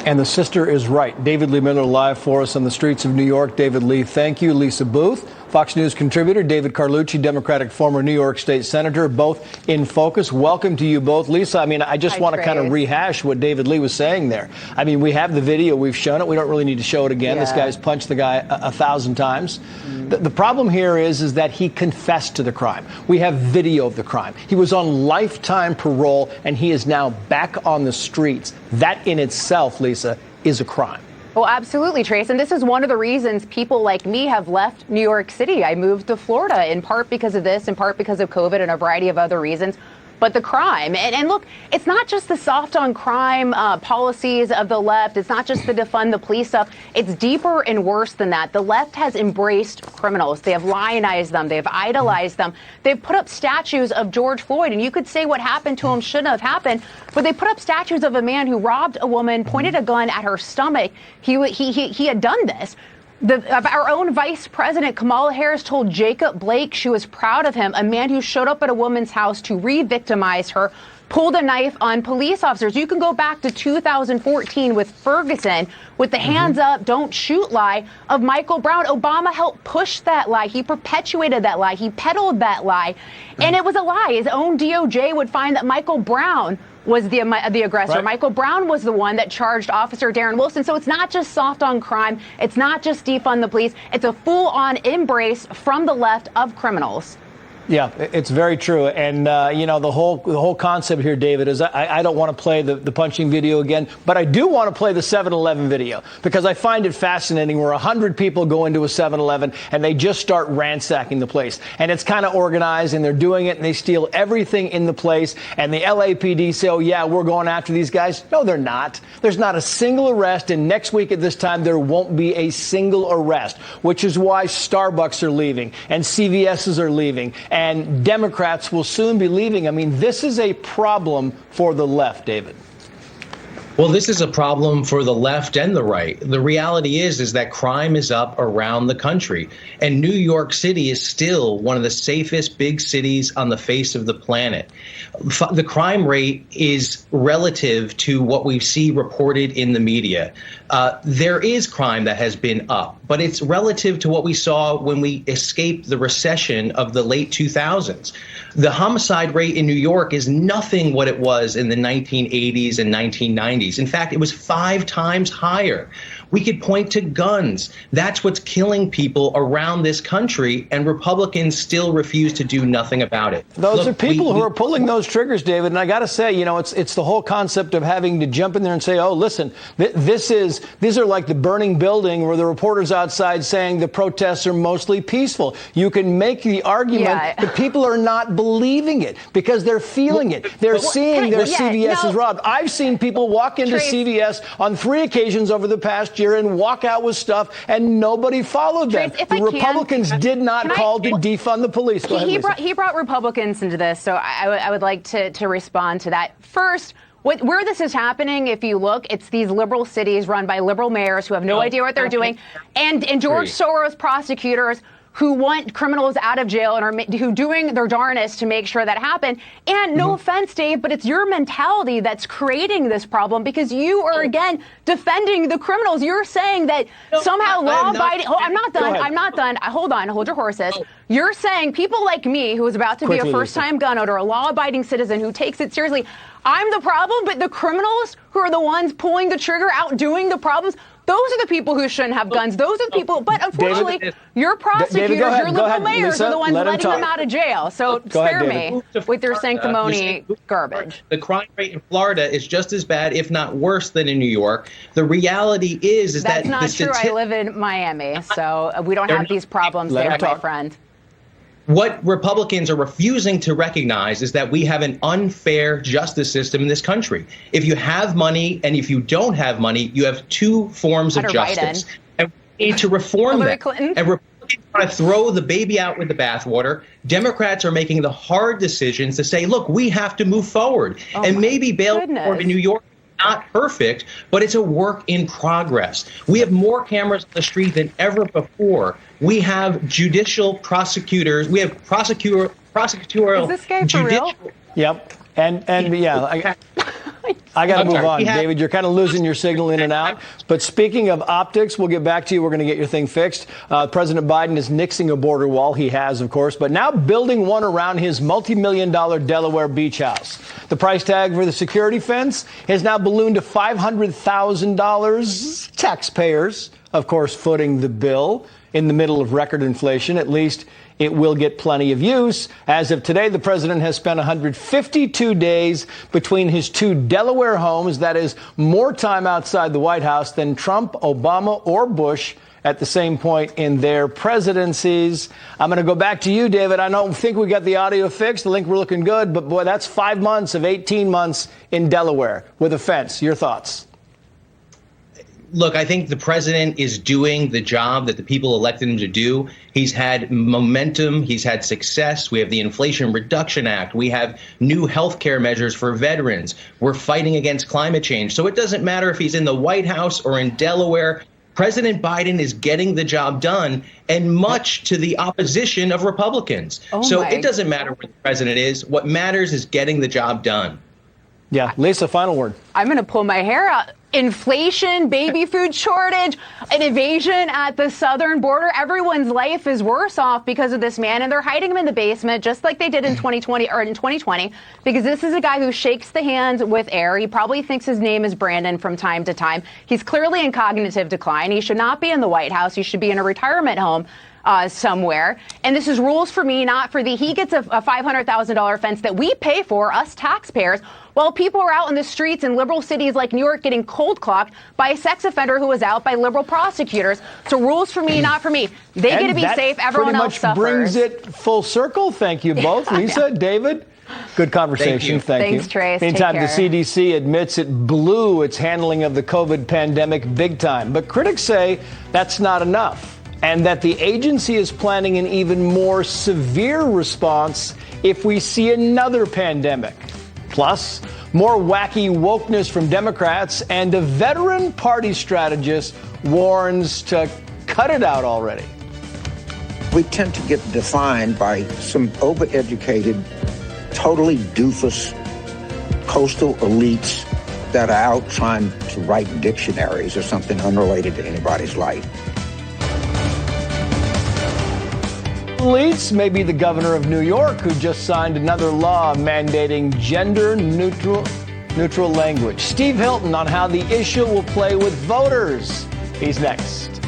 And the sister is right. David Lee Miller live for us on the streets of New York. David Lee, thank you. Lisa Booth, Fox News contributor. David Carlucci, Democratic former New York State Senator, both in focus. Welcome to you both. Lisa, I mean, I just want to kind of rehash what David Lee was saying there. I mean, we have the video. We've shown it. We don't really need to show it again. Yeah. This guy's punched the guy 1,000 times. The problem here is that he confessed to the crime. We have video of the crime. He was on lifetime parole, and he is now back on the streets. That in itself, Lisa, is a crime. Well, absolutely, Trace. And this is one of the reasons people like me have left New York City. I moved to Florida in part because of this, in part because of COVID and a variety of other reasons. But the crime, and look, it's not just the soft on crime policies of the left. It's not just the defund the police stuff. It's deeper and worse than that. The left has embraced criminals. They have lionized them. They have idolized them. They've put up statues of George Floyd, and you could say what happened to him shouldn't have happened, but they put up statues of a man who robbed a woman, pointed a gun at her stomach. He had done this. Our own Vice President Kamala Harris told Jacob Blake she was proud of him, a man who showed up at a woman's house to re-victimize her, pulled a knife on police officers. You can go back to 2014 with Ferguson, with the hands up, don't shoot lie of Michael Brown. Obama helped push that lie. He perpetuated that lie. He peddled that lie. And it was a lie. His own DOJ would find that Michael Brown was the aggressor. Right. Michael Brown was the one that charged Officer Darren Wilson. So it's not just soft on crime. It's not just defund the police. It's a full-on embrace from the left of criminals. Yeah, it's very true. And, you know, the whole concept here, David, is I don't want to play the punching video again, but I do want to play the 7-Eleven video because I find it fascinating where 100 people go into a 7-Eleven and they just start ransacking the place. And it's kind of organized and they're doing it and they steal everything in the place. And the LAPD say, oh, yeah, we're going after these guys. No, they're not. There's not a single arrest. And next week at this time, there won't be a single arrest, which is why Starbucks are leaving and CVS's are leaving. And Democrats will soon be leaving. I mean, this is a problem for the left, David. Well, this is a problem for the left and the right. The reality is that crime is up around the country. And New York City is still one of the safest big cities on the face of the planet. The crime rate is relative to what we see reported in the media. There is crime that has been up, but it's relative to what we saw when we escaped the recession of the late 2000s. The homicide rate in New York is nothing what it was in the 1980s and 1990s. In fact, it was 5 times higher. We could point to guns. That's what's killing people around this country, and Republicans still refuse to do nothing about it. Those are people who are pulling those triggers, David. And I got to say, you know, it's the whole concept of having to jump in there and say, oh, listen, these are like the burning building where the reporters outside saying the protests are mostly peaceful. You can make the argument that people are not believing it because they're feeling it. They're seeing their CVS is robbed. I've seen people walk into CVS on 3 occasions over the past year and walk out with stuff, and nobody followed them. The Republicans did not call to defund the police. Go ahead, he brought Republicans into this, so I would like to respond to that. First, where this is happening, if you look, it's these liberal cities run by liberal mayors who have no idea what they're doing, and George Soros prosecutors who want criminals out of jail and are who doing their darnest to make sure that happen. And no offense, Dave, but it's your mentality that's creating this problem because you are, again, defending the criminals. You're saying that somehow law-abiding... I'm not done. Hold on. Hold your horses. You're saying people like me, who is about to be a first-time gun owner, a law-abiding citizen who takes it seriously, I'm the problem, but the criminals who are the ones pulling the trigger, outdoing the problems, those are the people who shouldn't have guns. Those are the people. But unfortunately, your prosecutors, your liberal mayors are the ones letting them out of jail. So spare me with your sanctimony garbage. The crime rate in Florida is just as bad, if not worse, than in New York. The reality is that that's not true. I live in Miami, so we don't have these problems there, my friend. What Republicans are refusing to recognize is that we have an unfair justice system in this country. If you have money and if you don't have money, you have 2 forms of justice. And we need to reform that. And Republicans want to throw the baby out with the bathwater. Democrats are making the hard decisions to say, look, we have to move forward. And maybe bail reform in New York is not perfect, but it's a work in progress. We have more cameras on the street than ever before. We have judicial prosecutors. We have prosecutorial. Is this guy for real? Yep. And yeah. I got to move on, sorry. David. You're kind of losing your signal in and out. But speaking of optics, we'll get back to you. We're going to get your thing fixed. President Biden is nixing a border wall. He has, of course, but now building one around his multi-million-dollar Delaware beach house. The price tag for the security fence has now ballooned to $500,000. Taxpayers, of course, footing the bill in the middle of record inflation. At least it will get plenty of use. As of today, the president has spent 152 days between his two Delaware homes. That is more time outside the White House than Trump, Obama, or Bush at the same point in their presidencies. I'm going to go back to you, David. I don't think we got the audio fixed. I think we're looking good. But, boy, that's 5 months of 18 months in Delaware with a fence. Your thoughts? Look, I think the president is doing the job that the people elected him to do. He's had momentum. He's had success. We have the Inflation Reduction Act. We have new health care measures for veterans. We're fighting against climate change. So it doesn't matter if he's in the White House or in Delaware. President Biden is getting the job done, and much to the opposition of Republicans. So it doesn't matter where the president is. What matters is getting the job done. Yeah. Lisa, final word. I'm going to pull my hair out. Inflation, baby food shortage, an invasion at the southern border. Everyone's life is worse off because of this man, and they're hiding him in the basement just like they did in 2020, because this is a guy who shakes the hand with air. He probably thinks his name is Brandon from time to time. He's clearly in cognitive decline. He should not be in the White House. He should be in a retirement home somewhere. And this is rules for me, not for thee. He gets a $500,000 fence that we pay for, us taxpayers, while people are out in the streets in liberal cities like New York getting cold clocked by a sex offender who was out by liberal prosecutors. So rules for me, not for me. They get to be safe. Everyone else suffers. Brings it full circle. Thank you both, Lisa, David. Good conversation. Thank you. Thanks, Trace. Meantime, the CDC admits it blew its handling of the COVID pandemic big time. But critics say that's not enough, and that the agency is planning an even more severe response if we see another pandemic. Plus, more wacky wokeness from Democrats, and a veteran party strategist warns to cut it out already. We tend to get defined by some overeducated, totally doofus coastal elites that are out trying to write dictionaries or something unrelated to anybody's life. Elites may be the governor of New York, who just signed another law mandating gender-neutral language. Steve Hilton on how the issue will play with voters. He's next.